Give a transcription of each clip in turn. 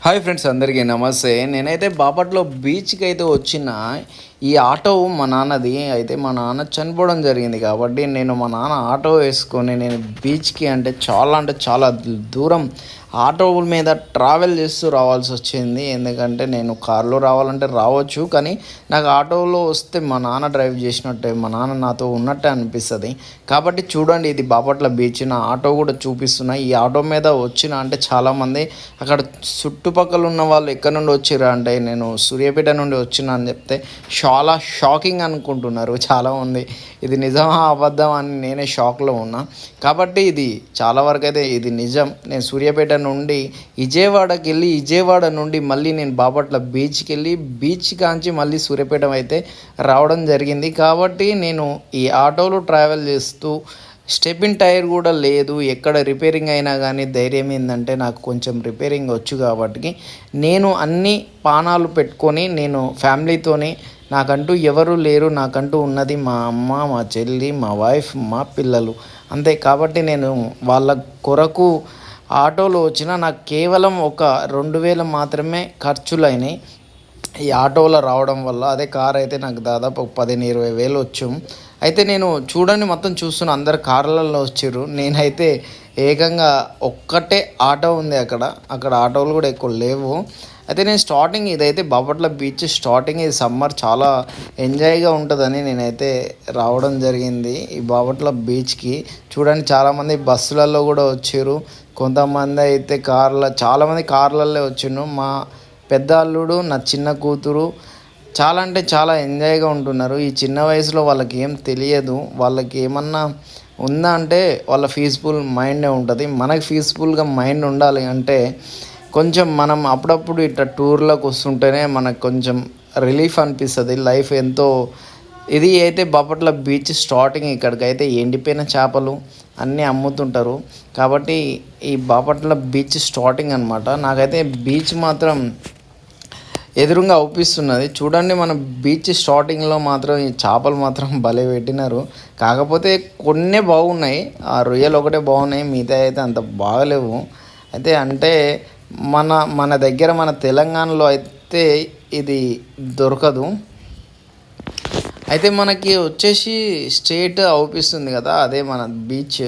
Hi friends, అందరికీ నమస్తే. నేనైతే బాపట్ల బీచ్కి అయితే వచ్చిన. ఈ ఆటో మా నాన్నది. అయితే మా నాన్న చనిపోవడం జరిగింది కాబట్టి మా నాన్న ఆటో వేసుకొని నేను బీచ్కి అంటే చాలా దూరం ఆటోల మీద ట్రావెల్ చేస్తూ రావాల్సి వచ్చింది. ఎందుకంటే నేను కార్లో రావాలంటే రావచ్చు, కానీ నాకు ఆటోలో వస్తే మా నాన్న డ్రైవ్ చేసినట్టే, మా నాన్న నాతో ఉన్నట్టే అనిపిస్తుంది. కాబట్టి చూడండి, ఇది బాపట్ల బీచ్. నా ఆటో కూడా చూపిస్తున్నా. ఈ ఆటో మీద వచ్చిన చాలామంది అక్కడ చుట్టుపక్కల ఉన్న వాళ్ళు ఎక్కడి నుండి వచ్చిర్రు అంటే నేను సూర్యాపేట నుండి వచ్చిన అని చెప్తే చాలా షాకింగ్ అనుకుంటున్నారు చాలామంది. ఇది నిజమా అబద్ధం అని నేనే షాక్లో ఉన్నా. కాబట్టి ఇది చాలా వరకు అయితే ఇది నిజం. నేను సూర్యాపేట నుండి విజయవాడకి వెళ్ళి, విజయవాడ నుండి మళ్ళీ నేను బాపట్ల బీచ్కి వెళ్ళి, బీచ్ కాంచి మళ్ళీ సూర్యాపేట అయితే రావడం జరిగింది. కాబట్టి నేను ఈ ఆటోలో ట్రావెల్ చేస్తూ స్టెపిన్ టైర్ కూడా లేదు. ఎక్కడ రిపేరింగ్ అయినా కానీ ధైర్యం ఏంటంటే నాకు కొంచెం రిపేరింగ్ వచ్చు కాబట్టి నేను అన్ని పానాలు పెట్టుకొని నేను ఫ్యామిలీతోని, నాకంటూ ఎవరు లేరు, నాకంటూ ఉన్నది మా అమ్మ, మా చెల్లి, మా వైఫ్, మా పిల్లలు అంతే. కాబట్టి నేను వాళ్ళ కొరకు ఆటోలో వచ్చిన. నాకు కేవలం ఒక 2000 మాత్రమే ఖర్చులు అయినాయి ఈ ఆటోలో రావడం వల్ల. అదే కార్ అయితే నాకు దాదాపు 15-20 వేలు వచ్చు. అయితే నేను చూడండి, మొత్తం చూస్తున్న అందరు కార్లలో వచ్చారు. నేనైతే ఏకంగా ఒక్కటే ఆటో ఉంది అక్కడ ఆటోలు కూడా ఎక్కువ లేవు. అయితే నేను స్టార్టింగ్ ఇదైతే బాపట్ల బీచ్ స్టార్టింగ్, ఇది సమ్మర్ చాలా ఎంజాయ్గా ఉంటుందని నేనైతే రావడం జరిగింది ఈ బాపట్ల బీచ్కి. చూడండి, చాలామంది బస్సులలో కూడా వచ్చారు, కొంతమంది అయితే చాలామంది కార్లలో వచ్చిండ్రు. మా పెద్ద అల్లుడు, నా చిన్న కూతురు చాలా అంటే చాలా ఎంజాయ్గా ఉంటున్నారు. ఈ చిన్న వయసులో వాళ్ళకి ఏం తెలియదు. వాళ్ళకి ఏమన్నా ఉందా అంటే వాళ్ళ పీస్ఫుల్ మైండే ఉంటుంది. మనకి పీస్ఫుల్గా మైండ్ ఉండాలి అంటే కొంచెం మనం అప్పుడప్పుడు ఇట్లా టూర్లకు వస్తుంటేనే మనకు కొంచెం రిలీఫ్ అనిపిస్తుంది. లైఫ్ ఎంతో ఇది అయితే బాపట్ల బీచ్ స్టార్టింగ్. ఇక్కడికైతే ఎండిపోయిన చేపలు అన్నీ అమ్ముతుంటారు. కాబట్టి ఈ బాపట్ల బీచ్ స్టార్టింగ్ అనమాట. నాకైతే బీచ్ మాత్రం ఎదురుగా అవుపిస్తున్నది. చూడండి, మన బీచ్ స్టార్టింగ్లో మాత్రం ఈ చేపలు మాత్రం భలే పెట్టినారు. కాకపోతే కొన్ని బాగున్నాయి, ఆ రొయ్యలు ఒకటే బాగున్నాయి, మిగతా అయితే అంత బాగలేవు. అయితే మన దగ్గర మన తెలంగాణలో అయితే ఇది దొరకదు. అయితే మనకి వచ్చేసి స్టేట్ అవుపిస్తుంది కదా, అదే మన బీచ్.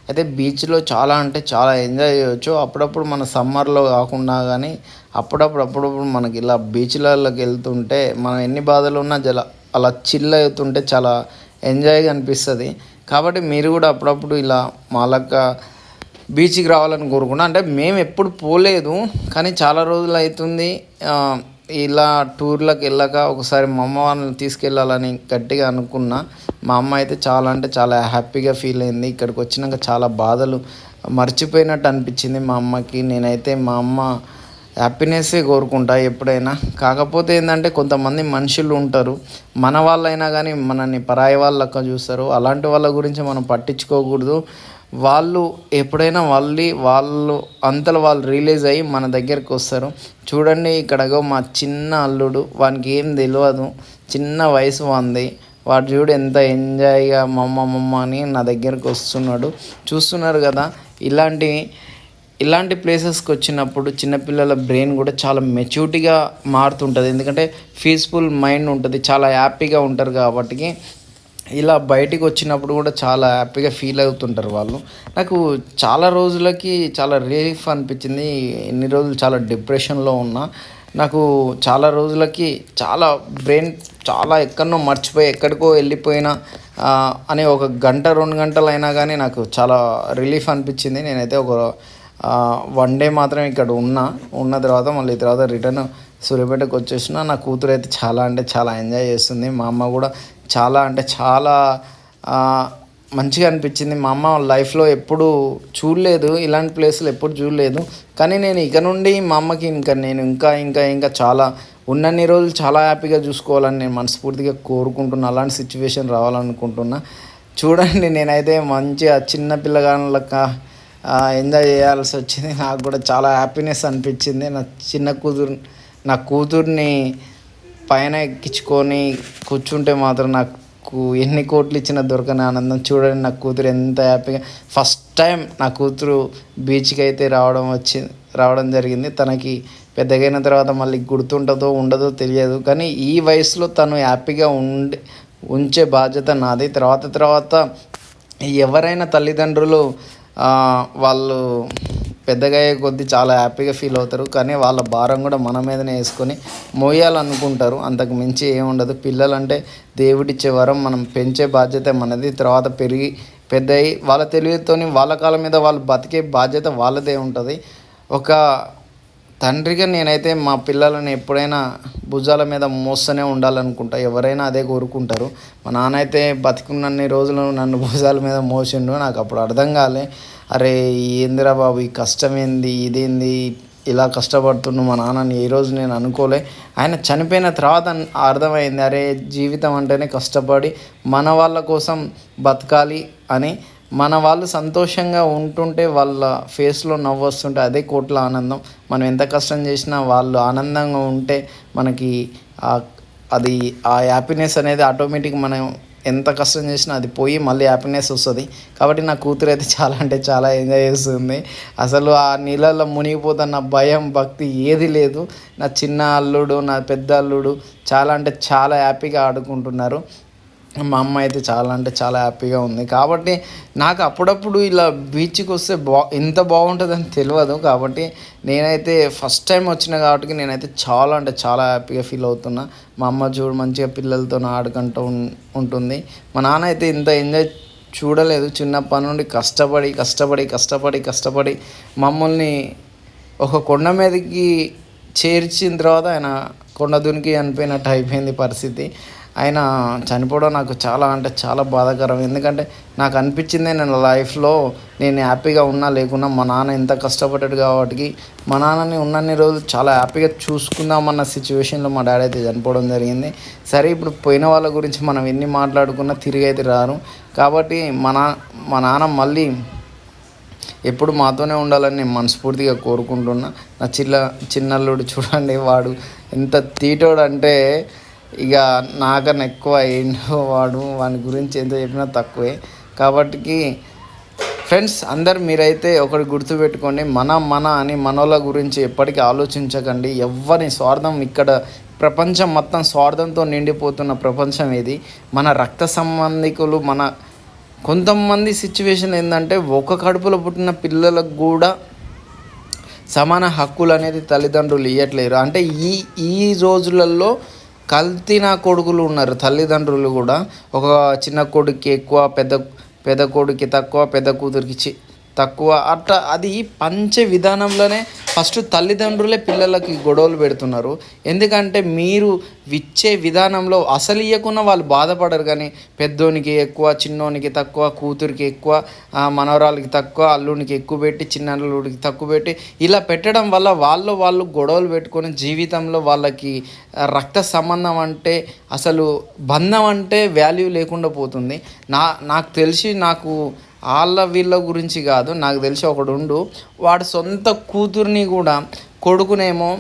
అయితే బీచ్లో చాలా అంటే చాలా ఎంజాయ్ చేయవచ్చు. అప్పుడప్పుడు మన సమ్మర్లో కాకుండా కానీ అప్పుడప్పుడు మనకి ఇలా బీచ్లలోకి వెళ్తుంటే మనం ఎన్ని బాధలు ఉన్నా అలా చిల్ అవుతుంటే చాలా ఎంజాయ్గా అనిపిస్తుంది. కాబట్టి మీరు కూడా అప్పుడప్పుడు ఇలా మాలక్క బీచ్కి రావాలని కోరుకున్నా. అంటే మేము ఎప్పుడు పోలేదు, కానీ చాలా రోజులు అవుతుంది ఇలా టూర్లకు వెళ్ళక. ఒకసారి మా అమ్మ వాళ్ళని తీసుకెళ్ళాలని గట్టిగా అనుకున్నా. మా అమ్మ అయితే చాలా అంటే చాలా హ్యాపీగా ఫీల్ అయింది. ఇక్కడికి వచ్చినాక చాలా బాధలు మర్చిపోయినట్టు అనిపించింది మా అమ్మకి. నేనైతే మా అమ్మ హ్యాపీనెస్సే కోరుకుంటా ఎప్పుడైనా. కాకపోతే ఏంటంటే కొంతమంది మనుషులు ఉంటారు, మన వాళ్ళైనా కానీ మనల్ని పరాయి వాళ్ళక్క చూస్తారు. అలాంటి వాళ్ళ గురించి మనం పట్టించుకోకూడదు. వాళ్ళు ఎప్పుడైనా వాళ్ళు రిలీజ్ అయ్యి మన దగ్గరికి వస్తారు. చూడండి, ఇక్కడగో మా చిన్న అల్లుడు, వానికి ఏం తెలియదు, చిన్న వయసు వాంది. వాడు చూడు ఎంత ఎంజాయ్గా మమ్మ అని నా దగ్గరికి వస్తున్నాడు. చూస్తున్నారు కదా, ఇలాంటి ప్లేసెస్కి వచ్చినప్పుడు చిన్నపిల్లల బ్రెయిన్ కూడా చాలా మెచ్యూరిటీగా మారుతుంటుంది. ఎందుకంటే పీస్ఫుల్ మైండ్ ఉంటుంది, చాలా హ్యాపీగా ఉంటారు. కాబట్టి ఇలా బయటికి వచ్చినప్పుడు కూడా చాలా హ్యాపీగా ఫీల్ అవుతుంటారు వాళ్ళు. నాకు చాలా రోజులకి చాలా రిలీఫ్ అనిపించింది. ఎన్ని రోజులు చాలా డిప్రెషన్లో ఉన్నా, నాకు చాలా రోజులకి చాలా బ్రెయిన్ చాలా ఎక్కడనో మర్చిపోయి ఎక్కడికో వెళ్ళిపోయినా అని ఒక 1-2 గంటలు అయినా కానీ నాకు చాలా రిలీఫ్ అనిపించింది. నేనైతే ఒక 1 డే మాత్రం ఇక్కడ ఉన్న తర్వాత మళ్ళీ తర్వాత రిటర్న్ సూర్యాపేటకు వచ్చేసిన. నా కూతురు అయితే చాలా అంటే చాలా ఎంజాయ్ చేస్తుంది. మా అమ్మ కూడా చాలా అంటే చాలా మంచిగా అనిపించింది. మా అమ్మ లైఫ్లో ఎప్పుడు చూడలేదు, ఇలాంటి ప్లేస్లు ఎప్పుడు చూడలేదు. కానీ నేను ఇక నుండి మా అమ్మకి ఇంకా చాలా ఉన్నన్ని రోజులు చాలా హ్యాపీగా చూసుకోవాలని నేను మనస్ఫూర్తిగా కోరుకుంటున్నా. అలాంటి సిచ్యువేషన్ రావాలనుకుంటున్నా. చూడండి, నేనైతే మంచిగా చిన్న పిల్లగాళ్ళక ఎంజాయ్ చేయాల్సి వచ్చింది. నాకు కూడా చాలా హ్యాపీనెస్ అనిపించింది. నా కూతుర్ని పైన ఎక్కించుకొని కూర్చుంటే మాత్రం నాకు ఎన్ని కోట్లు ఇచ్చినా దొరకని ఆనందం. చూడండి, నా కూతురు ఎంత హ్యాపీగా ఫస్ట్ టైం నా కూతురు బీచ్కి అయితే రావడం జరిగింది. తనకి పెద్దగైన తర్వాత మళ్ళీ గుర్తుంటుందో ఉండదో తెలియదు, కానీ ఈ వయసులో తను హ్యాపీగా ఉంచే బాధ్యత నాది. తర్వాత ఎవరైనా తల్లిదండ్రులు వాళ్ళు పెద్దగా అయ్యే కొద్దీ చాలా హ్యాపీగా ఫీల్ అవుతారు, కానీ వాళ్ళ భారం కూడా మన మీదనే వేసుకొని మోయాలనుకుంటారు. అంతకు మించి ఏముండదు. పిల్లలంటే దేవుడిచ్చే వరం, మనం పెంచే బాధ్యత మనది. తర్వాత పెరిగి పెద్దయి వాళ్ళ తెలివితోని వాళ్ళ కాళ్ళ మీద వాళ్ళు బతికే బాధ్యత వాళ్ళదే ఉంటుంది. ఒక తండ్రిగా నేనైతే మా పిల్లలని ఎప్పుడైనా భుజాల మీద మోస్తూనే ఉండాలనుకుంటా. ఎవరైనా అదే కోరుకుంటారు. మా నాన్న అయితే బతికున్నన్ని రోజులు నన్ను భుజాల మీద మోసిండు. నాకు అప్పుడు అర్థం కాలే, అరే ఏందిరా బాబు ఈ కష్టం ఏంది, ఇదేంది, ఇలా కష్టపడుతున్నాను మా నాన్నని ఏ రోజు నేను అనుకోలే. ఆయన చనిపోయిన తర్వాత అర్థమైంది, అరే జీవితం అంటేనే కష్టపడి మన వాళ్ళ కోసం బతకాలి అని. మన వాళ్ళు సంతోషంగా ఉంటుంటే వాళ్ళ ఫేస్లో నవ్వు వస్తుంటే అదే కోట్ల ఆనందం. మనం ఎంత కష్టం చేసినా వాళ్ళు ఆనందంగా ఉంటే మనకి అది ఆ హ్యాపీనెస్ అనేది ఆటోమేటిక్ మనం ఎంత కష్టం చేసినా అది పోయి మళ్ళీ హ్యాపీనెస్ వస్తుంది. కాబట్టి నా కూతురు అయితే చాలా అంటే చాలా ఎంజాయ్ చేస్తుంది. అసలు ఆ నీళ్ళల్లో మునిగిపోతున్న భయం భక్తి ఏది లేదు. నా చిన్న అల్లుడు నా పెద్ద అల్లుడు చాలా అంటే చాలా హ్యాపీగా ఆడుకుంటున్నారు. మా అమ్మ అయితే చాలా అంటే చాలా హ్యాపీగా ఉంది. కాబట్టి నాకు అప్పుడప్పుడు ఇలా బీచ్కి వస్తే ఎంత బాగుంటుందని తెలియదు. కాబట్టి నేనైతే ఫస్ట్ టైం వచ్చిన కాబట్టి నేనైతే చాలా అంటే చాలా హ్యాపీగా ఫీల్ అవుతున్నా. మా అమ్మ చూడు మంచిగా పిల్లలతో ఆడుకుంటూ ఉంటుంది. మా నాన్న అయితే ఇంత ఎంజాయ్ చూడలేదు. చిన్నప్పటి నుండి కష్టపడి కష్టపడి కష్టపడి కష్టపడి మమ్మల్ని ఒక కొండ మీదకి చేర్చిన తర్వాత ఆయన కొండ దునికి చనిపోయినట్టు అయిపోయింది పరిస్థితి. ఆయన చనిపోవడం నాకు చాలా అంటే చాలా బాధాకరం. ఎందుకంటే నాకు అనిపించింది నేను లైఫ్లో నేను హ్యాపీగా ఉన్నా లేకున్నా మా నాన్న ఎంత కష్టపడ్డాడు కాబట్టి మా నాన్నని ఉన్నన్ని రోజులు చాలా హ్యాపీగా చూసుకుందామన్న సిచ్యువేషన్లో మా డాడీ అయితే చనిపోవడం జరిగింది. సరే ఇప్పుడు పోయిన వాళ్ళ గురించి మనం ఎన్ని మాట్లాడుకున్నా తిరిగి అయితే రారు. కాబట్టి మా నాన్న మళ్ళీ ఎప్పుడు మాతోనే ఉండాలని నేను మనస్ఫూర్తిగా కోరుకుంటున్నా. నా చిన్నల్లుడు చూడండి, వాడు ఎంత తీటోడు అంటే ఇక నాకన్నా ఎక్కువ ఏంటో వాని గురించి ఎంత చెప్పినా తక్కువే. కాబట్టి ఫ్రెండ్స్ అందరు మీరైతే ఒకటి గుర్తుపెట్టుకోండి, మన అని మనోళ్ళ గురించి ఎప్పటికీ ఆలోచించకండి. ఎవరి స్వార్థం ఇక్కడ ప్రపంచం మొత్తం స్వార్థంతో నిండిపోతున్న ప్రపంచం ఇది. మన రక్త సంబంధికులు కొంతమంది సిచ్యువేషన్ ఏంటంటే ఒక కడుపులో పుట్టిన పిల్లలకు కూడా సమాన హక్కులు అనేది తల్లిదండ్రులు ఇవ్వట్లేరు. అంటే ఈ రోజులలో కల్తీన కొడుకులు ఉన్నారు. తల్లిదండ్రులు కూడా ఒక చిన్న కొడుకుకి ఎక్కువ, పెద్ద కొడుకుకి తక్కువ, పెద్ద కూతురికి తక్కువ, అట్లా అది పంచే విధానంలోనే ఫస్ట్ తల్లిదండ్రులే పిల్లలకి గొడవలు పెడుతున్నారు. ఎందుకంటే మీరు ఇచ్చే విధానంలో అసలు ఇవ్వకుండా వాళ్ళు బాధపడరు, కానీ పెద్దోనికి ఎక్కువ, చిన్నోనికి తక్కువ, కూతురికి ఎక్కువ, మనవరాలకి తక్కువ, అల్లునికి ఎక్కువ పెట్టి, చిన్న అల్లుడికి తక్కువ పెట్టి ఇలా పెట్టడం వల్ల వాళ్ళు గొడవలు పెట్టుకొని జీవితంలో వాళ్ళకి రక్త సంబంధం అంటే అసలు బంధం అంటే వాల్యూ లేకుండా పోతుంది. నాకు తెలిసి వీళ్ళ గురించి కాదు, నాకు తెలిసి ఒకడు వాడు సొంత కూతుర్ని కూడా కొడుకునేమో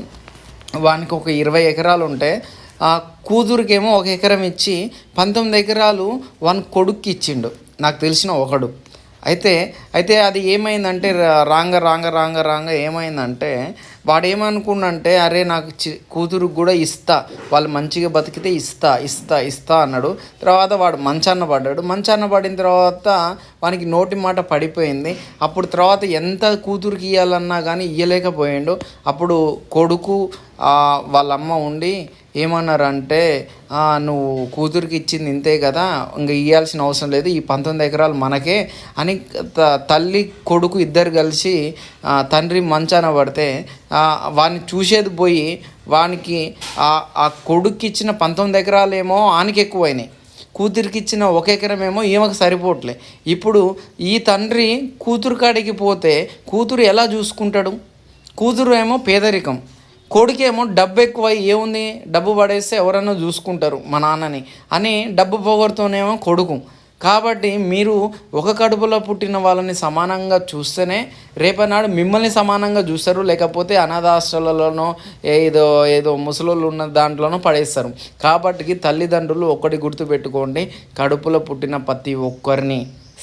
వానికి ఒక 20 ఎకరాలు ఉంటే ఆ కూతురికేమో 1 ఎకరం ఇచ్చి 19 ఎకరాలు వాని కొడుక్కి ఇచ్చిండు నాకు తెలిసిన ఒకడు. అయితే అది ఏమైందంటే రాంగ ఏమైందంటే వాడు ఏమనుకున్నంటే అరే నాకు కూతురుకు కూడా ఇస్తా, వాళ్ళు మంచిగా బతికితే ఇస్తా అన్నాడు. తర్వాత వాడు మంచాన్న పడిన తర్వాత వానికి నోటి మాట పడిపోయింది. అప్పుడు తర్వాత ఎంత కూతురికి ఇవ్వాలన్నా కానీ ఇవ్వలేకపోయాడు. అప్పుడు కొడుకు వాళ్ళమ్మ ఉండి ఏమన్నారంటే నువ్వు కూతురికి ఇచ్చింది ఇంతే కదా, ఇంకా ఇవ్వాల్సిన అవసరం లేదు, ఈ 19 ఎకరాలు మనకే అని తల్లి కొడుకు ఇద్దరు కలిసి తండ్రి మంచాన పడితే వాడిని చూసేది పోయి వానికి ఆ కొడుక్కి ఇచ్చిన 19 ఎకరాలు ఏమో ఆనికి ఎక్కువైనాయి, కూతురికి ఇచ్చిన 1 ఎకరం ఏమో ఈమెకు సరిపోవట్లే. ఇప్పుడు ఈ తండ్రి కూతురు కాడికి పోతే కూతురు ఎలా చూసుకుంటాడు? కూతురు ఏమో పేదరికం, కొడుకేమో డబ్బు ఎక్కువ, ఏముంది డబ్బు పడేస్తే ఎవరన్నా చూసుకుంటారు మా నాన్నని అని డబ్బు పొగరుతోనేమో కొడుకు. కాబట్టి మీరు ఒక కడుపులో పుట్టిన వాళ్ళని సమానంగా చూస్తేనే రేపనాడు మిమ్మల్ని సమానంగా చూస్తారు, లేకపోతే అనాథాశ్రమాలలోనో ఏదో ముసలోళ్ళు ఉన్న దాంట్లోనో పడేస్తారు. కాబట్టి తల్లిదండ్రులు ఒకటి గుర్తుపెట్టుకోండి, కడుపులో పుట్టిన ప్రతి ఒక్కరిని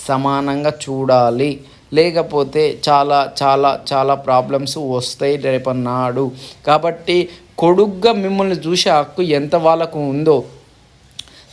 సమానంగా చూడాలి. లేకపోతే చాలా చాలా చాలా ప్రాబ్లమ్స్ వస్తాయి రేపన్నాడు. కాబట్టి కొడుగ్గా మిమ్మల్ని చూసే హక్కు ఎంత వాళ్ళకు ఉందో,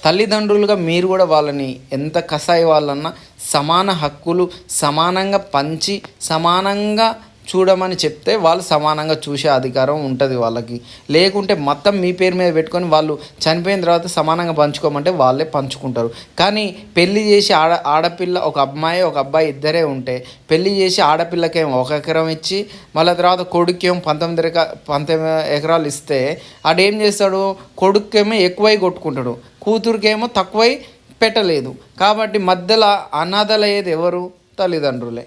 తల్లిదండ్రులుగా మీరు కూడా వాళ్ళని ఎంత కసాయి వాళ్ళన్నా సమాన హక్కులు సమానంగా పంచి సమానంగా చూడమని చెప్తే వాళ్ళు సమానంగా చూసే అధికారం ఉంటుంది వాళ్ళకి. లేకుంటే మొత్తం మీ పేరు మీద పెట్టుకొని వాళ్ళు చనిపోయిన తర్వాత సమానంగా పంచుకోమంటే వాళ్ళే పంచుకుంటారు. కానీ పెళ్లి చేసి ఆడపిల్ల ఒక అమ్మాయి ఒక అబ్బాయి ఇద్దరే ఉంటే పెళ్లి చేసి ఆడపిల్లకేమో 1 ఎకరం ఇచ్చి మళ్ళీ తర్వాత కొడుకేమో 19 ఎకరాలు ఇస్తే ఆడేం చేస్తాడు, కొడుకేమో ఎక్కువై కొట్టుకుంటాడు, కూతురికేమో తక్కువై పెట్టలేదు. కాబట్టి మధ్యలో అనాథలయ్యేది ఎవరు? తల్లిదండ్రులే.